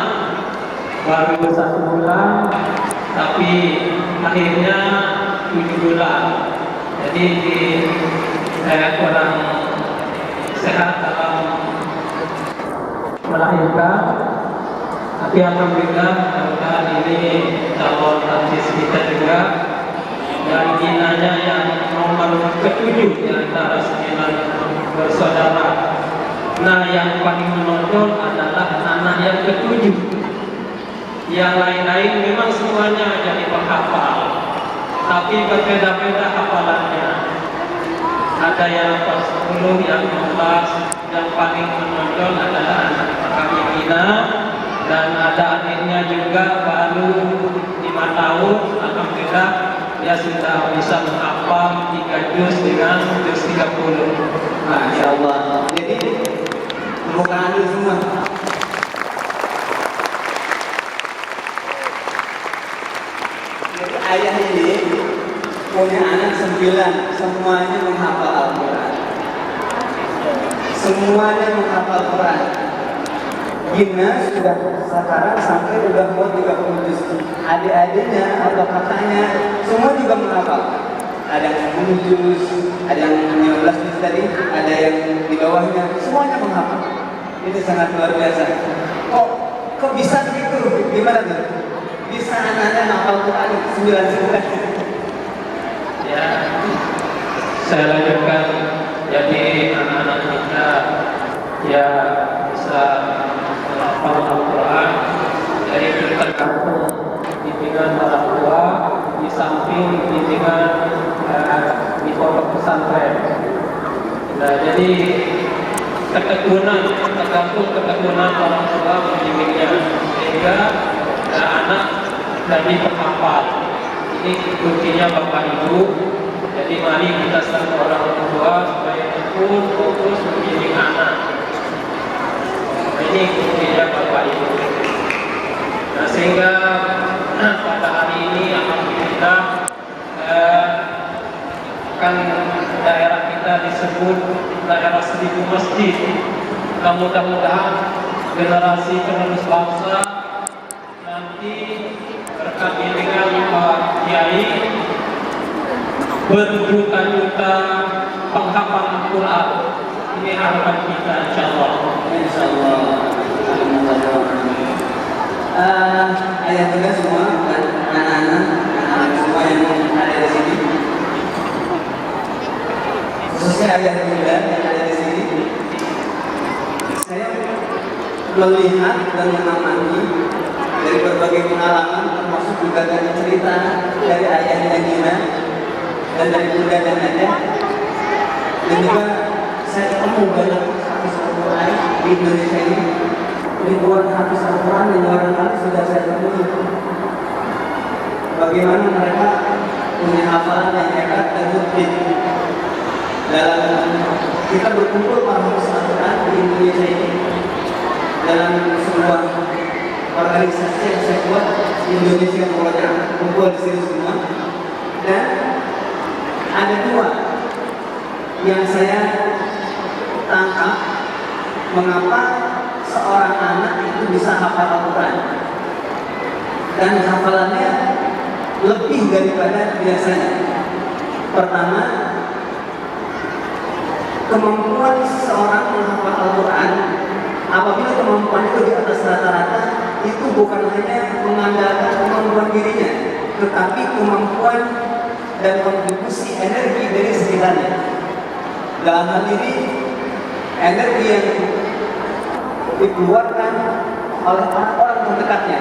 baru 1 bulan, tapi akhirnya 7 bulan. Jadi kurang sehat dalam melahirkan. Tapi alhamdulillah ini calon artis kita juga, dan Ginanya yang nomor ke-7 di antara 9 bersaudara. Nah, yang paling menonjol adalah anak yang ke-7. Yang lain-lain memang semuanya jadi penghafal. tapi berbeda-beda hafalannya. Ada yang pas 10, yang 15, yang paling menonjol adalah anak kami Gina, dan ada adiknya juga baru 5 tahun, alhamdulillah dia sudah bisa menghafal 3 juz dengan juz 30. Masya Allah. Jadi bukan anu semua. Jadi ayah ini punya anak 9, semuanya menghafal Al-Quran. Semuanya menghafal Al-Quran. Gina sudah sekarang sampai udah mau 30 juz. Adik-adiknya atau kakaknya semua juga menghafal. Ada yang 10 juz, ada yang 15 juz tadi, ada yang di bawahnya, semuanya menghafal. Itu sangat luar biasa. Kok bisa begitu? Gimana tuh? Bisa anak-anak hafal Quran 9. Ya, saya lanjutkan. Jadi anak-anak kita ya bisa menghafal Al-Quran dari tergantung bimbingan orang tua, di samping bimbingan di pondok pesantren. Nah, jadi tergantung ketekunan orang tua membimbingnya, sehingga anak jadi penghafal. Ini kuncinya Bapak Ibu. Jadi mari kita sebagai orang tua supaya tekun fokus membimbing anak. Ini kuncinya Bapak Ibu. Nah, sehingga pada hari ini alhamdulillah kan daerah kita disebut daerah 1000 masjid. Nah, mudah-mudahan generasi penerus bangsa nanti berkat bimbingan Pak Kiai berjuta-juta penghafal Al-Quran. Ini harapan kita, insyaallah. Insyaallah. Ayah juga semua dan anak-anak semua yang ada di sini, khususnya ayah juga yang ada di sini. Saya melihat dan mengamati dari berbagai pengalaman, termasuk juga dari cerita dari ayahnya Gina dan dari bunda dan ayah, dan juga saya ketemu banyak hafiz Al-Quran di Indonesia ini. Ribuan hafiz Al-Quran yang barangkali sudah saya temui. Bagaimana mereka punya hafalan yang hebat dan mungkin dalam kita berkumpul para hafiz Al-Quran di Indonesia ini dalam sebuah organisasi yang saya buat di Indonesia Program, kumpul di sini semua. Dan ada 2 yang saya tangkap mengapa seorang anak itu bisa hafal Al-Quran, dan hafalannya lebih daripada biasanya. Pertama, kemampuan seseorang menghafal Al-Quran, apabila kemampuan itu di atas rata-rata, itu bukan hanya mengandalkan kemampuan dirinya, tetapi kemampuan dan kontribusi energi dari sekitarnya. Dalam hal ini, energi yang dikeluarkan oleh orang terdekatnya,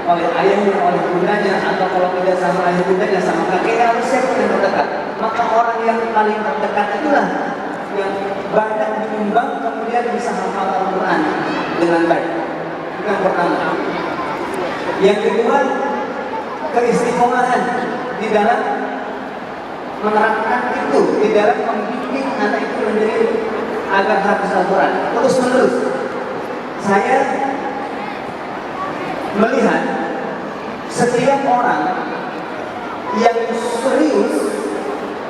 oleh ayahnya, oleh bundanya, atau kalau tidak sama ayah bundanya, sama kakeknya, harus siapa yang terdekat. Maka orang yang paling terdekat itulah yang banyak menyumbang kemudian bisa hafal Al-Quran dengan baik. Itu yang pertama. Yang kedua, keistiqomahan di dalam menerapkan itu, di dalam membimbing anak itu menjadi agar hafal Al-Quran terus menerus. Saya melihat setiap orang yang serius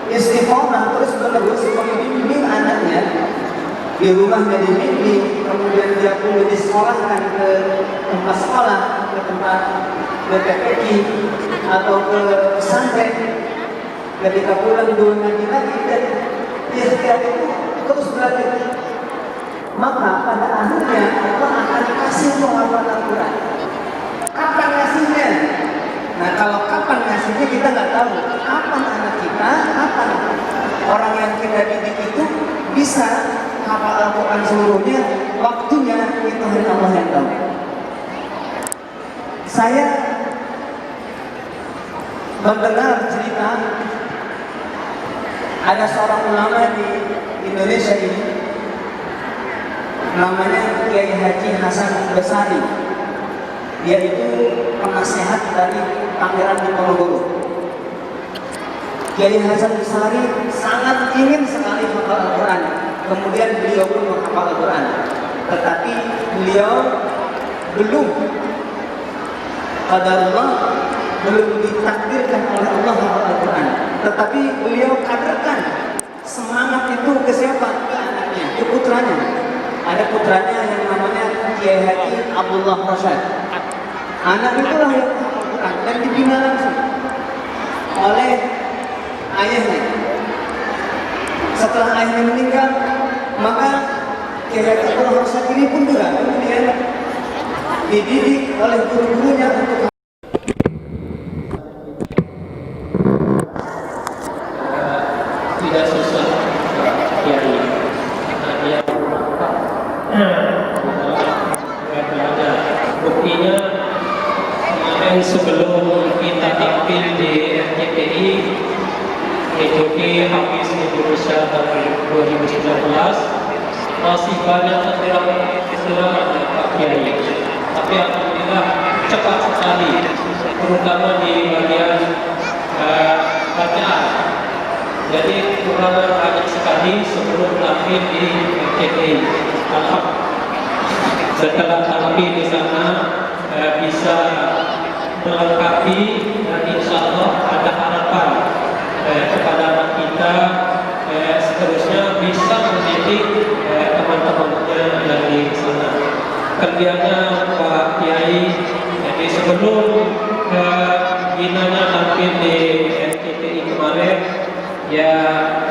istiqomah terus menerus membimbing anaknya, di rumahnya dibimbing, kemudian dia perlu disekolahkan ke tempat sekolah, ke tempat BPPI atau ke pesantren. Ketika pulang dulu ngaji lagi, dan ikhtiar itu terus berlanjut. Maka pada akhirnya Allah akan kasih penghafal Al-Quran. Kapan ngasihnya? Nah, kalau kapan ngasihnya kita nggak tahu. Kapan anak kita, kapan orang yang kita didik itu bisa hafal Al-Quran seluruhnya, waktunya itu hanya Allah yang tahu. Saya mendengar cerita ada seorang ulama di Indonesia ini, namanya Kiai Haji Hasan Besari. Dia itu penasehat dari Pangeran Diponegoro. Kiai Hasan Besari sangat ingin sekali menghafal Al-Quran. Kemudian beliau pun menghafal Al-Quran, tetapi beliau belum, qadarullah, belum ditakdirkan oleh Allah menghafal Al-Quran. Tetapi beliau kaderkan semangat itu ke siapa? Ke anaknya, ke putranya. Ada putranya yang namanya Kiai Haji Abdullah Rasyad. Anak itulah yang menghafal Al-Quran dan dibina langsung oleh ayahnya. Setelah ayahnya meninggal, maka Kiai Haji Abdullah Rasyad ini pun juga kemudian dididik oleh guru-gurunya untuk tidak susah Kiai. Dia belajar. Buktinya kemarin sebelum kita tampil di RCTI ikuti Hafiz Indonesia tahun 2019, masih banyak kekurangan Pak Kiai. Tapi alhamdulillah cepat sekali, terutama di bagian bacaan. Jadi kekurangan banyak sekali sebelum tampil di RCTI. Alhamdulillah setelah tampil di sana bisa melengkapi dan insya Allah ada harapan kepada anak kita seterusnya bisa mendidik teman-temannya yang di sana. Kerjanya Pak Kiai, jadi sebelum binanya tampil di RCTI kemarin, ya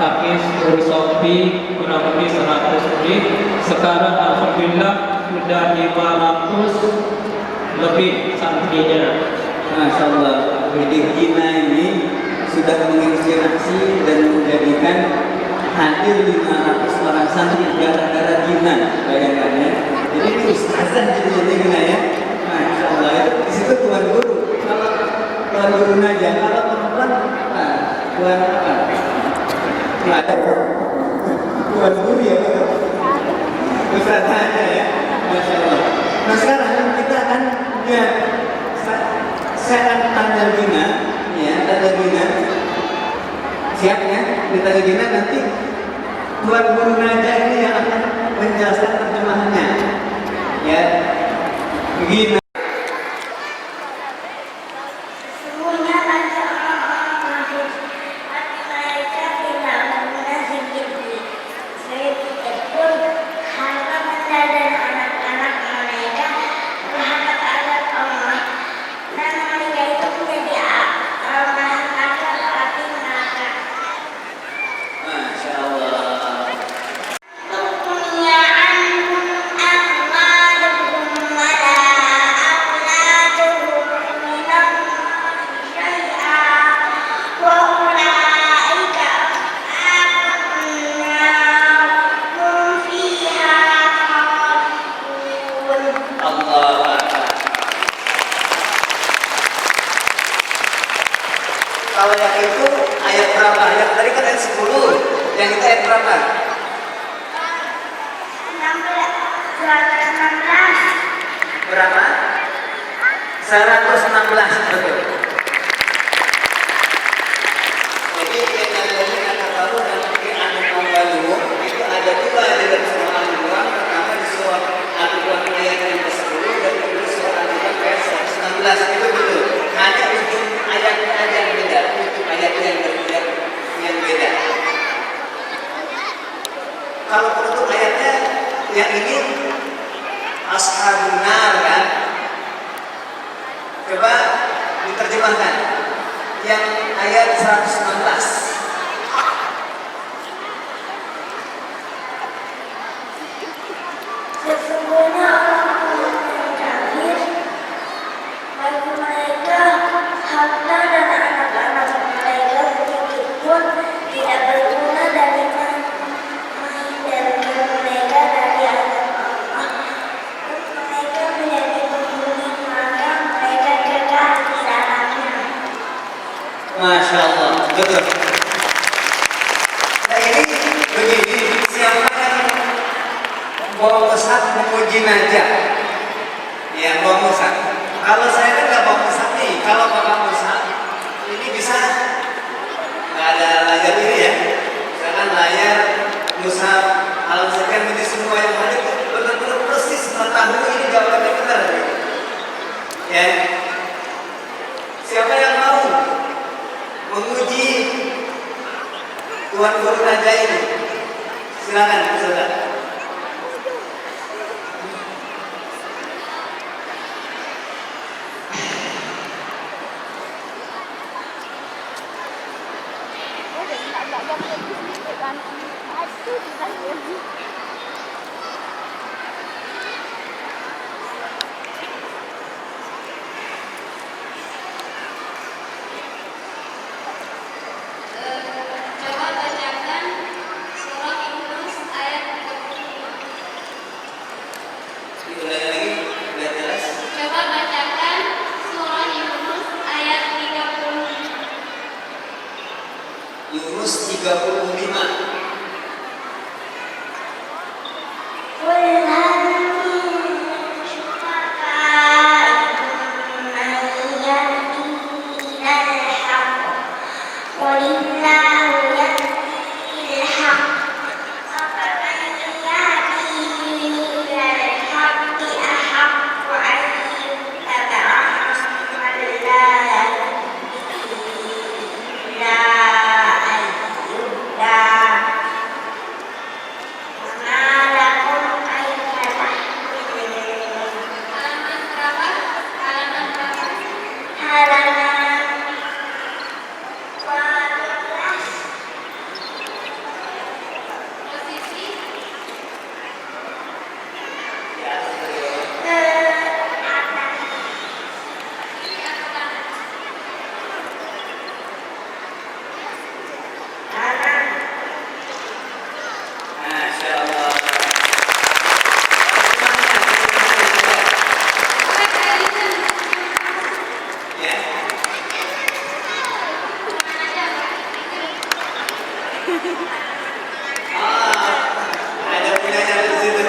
Hafiz Nurisofi kurang lebih 100 murid. Sekarang alhamdulillah sudah 500 lebih santrinya. Masya Allah, Widih Gina ini sudah menginspirasi dan menjadikan hadir 500 orang santri gara-gara Gina, bayangkan ya. Jadi ini ustazah jadi Gina ya. Masya Allah, di situ tuan guru. Kalau tuan guru Naja, kalau perempuan tuan apa? Nggak ada tuan guru ya, ustazahnya ya. Masya Allah. Nah sekarang kita akan lihat saya tanda Gina, ya tanda Gina. Siap ya, di tanda Gina nanti Tuan Guru Naja ini yang akan menjelaskan terjemahannya. Ya, Gina. Kalau yang itu ayat berapa? Yang tadi kan ayat 10. Yang itu ayat berapa? 216. Berapa? 116, betul. Jadi yang kata baru dan Al Balu itu ada dua di dalam surah Al-Imran. Pertama di surah Al-Imran ayat yang ke-10 dan kedua surah Al-Imran ayat 116. Itu betul. Hanya ujung ayatnya aja yang beda. Ujung ayatnya yang beda. Kalau penutup ayatnya yang ini Ashabun Nar kan? Coba diterjemahkan. Yang ayat 116. Sesungguhnya orang-orang kafir, bagi mereka harta dan anak-anak mereka sedikit pun tidak berguna dari menghindarkan mereka dari azab Allah. Mereka menjadi penghuni, maka mereka kekal di dalamnya. Najah. Ya, bawa mushaf. Kalau saya kan nggak bawa mushaf nih. Kalau bawa mushaf, ini bisa nggak ada layar ini ya. Misalkan layar mushaf al-Zakan ini semua yang ada itu benar-benar persis mengetahui ini jawabannya benar. Ya. Siapa yang mau menguji Tuhan Guru Najah ini? Silakan, saudara. Coba bacakan surah Yunus ayat 35. Diulangi lagi, biar jelas. Coba bacakan surah Yunus ayat 35. Yunus 35. Halaman berapa? Halaman berapa? Posisi kiri atau kanan? Masya Allah. Ya. Ada punyanya di situ.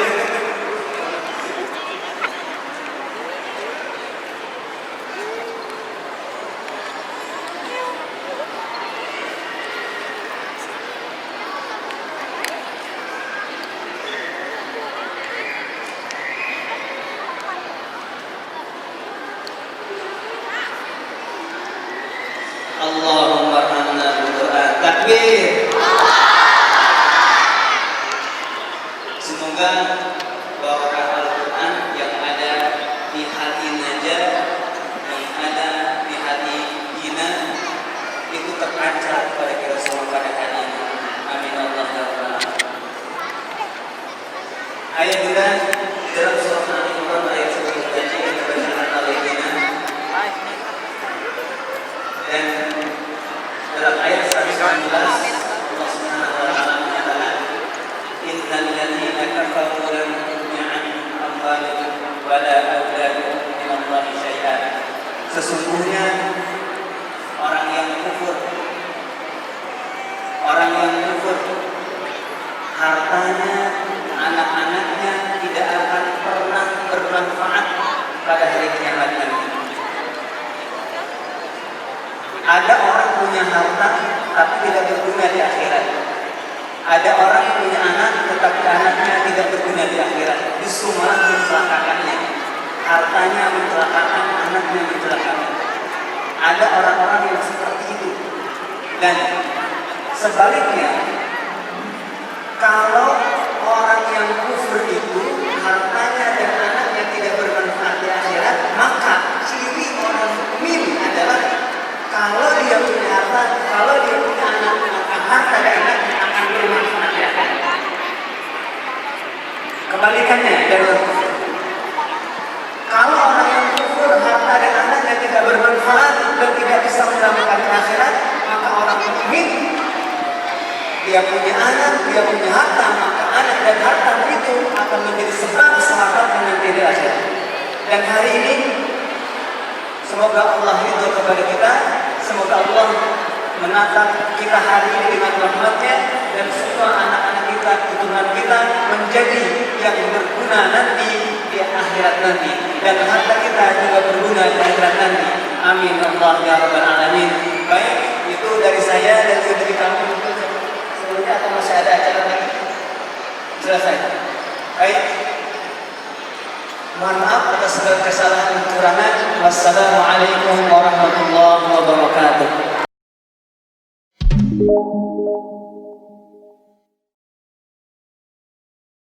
Allahumma rahmana bil-Quran. Takbir. Semoga barokah Al-Quran yang ada di hati Najah, yang ada di hati Gina, itu terpancar kepada kita semua pada hari ini. Amin Allah ya Rabbal alamin. Ayat juga dalam surah Al-Imran ayat 10 tadi yang dibacakan oleh Gina, dan dalam ayat 119 Allah Subhanahu wa taala menyatakan innal ladzina kafaru lam tughni 'anhum amwaluhum wa la auladuhum minallahi syai'an. Sesungguhnya orang yang kufur hartanya, anak-anaknya tidak akan pernah bermanfaat pada hari kiamat nanti. Ada orang punya harta tapi tidak berguna di akhirat. Ada orang punya anak tetapi anaknya tidak berguna di akhirat. Justru malah mencelakakannya. Hartanya mencelakakan, anaknya mencelakakan. Ada orang-orang yang seperti itu. Dan sebaliknya, kalau orang yang kufur itu hartanya dan anaknya tidak bermanfaat di akhirat, maka ciri orang mukmin adalah kalau dia punya harta, kalau dia punya anak, maka harta dan anaknya akan bermanfaat di akhirat. Kebalikannya dari orang kufur. Kalau orang yang kufur harta dan anaknya tidak bermanfaat dan tidak bisa menyelamatkan di akhirat, maka orang mukmin dia punya anak, dia punya harta, maka anak dan harta itu akan menjadi sebab selamat nanti di akhirat. Dan hari ini semoga Allah ridho kepada kita, semoga Allah menatap kita hari ini dengan rahmat-Nya, dan semua anak-anak kita, keturunan kita menjadi yang berguna nanti akhirat nanti, dan harta kita juga berguna di akhirat nanti. Amin Allah ya rabbal alamin. Baik, itu dari saya dan juga dari kamu. Sebenarnya atau masih ada acara lagi? Selesai. Baik. Mohon maaf atas segala kesalahan dan kekurangan. Wassalamualaikum warahmatullahi wabarakatuh.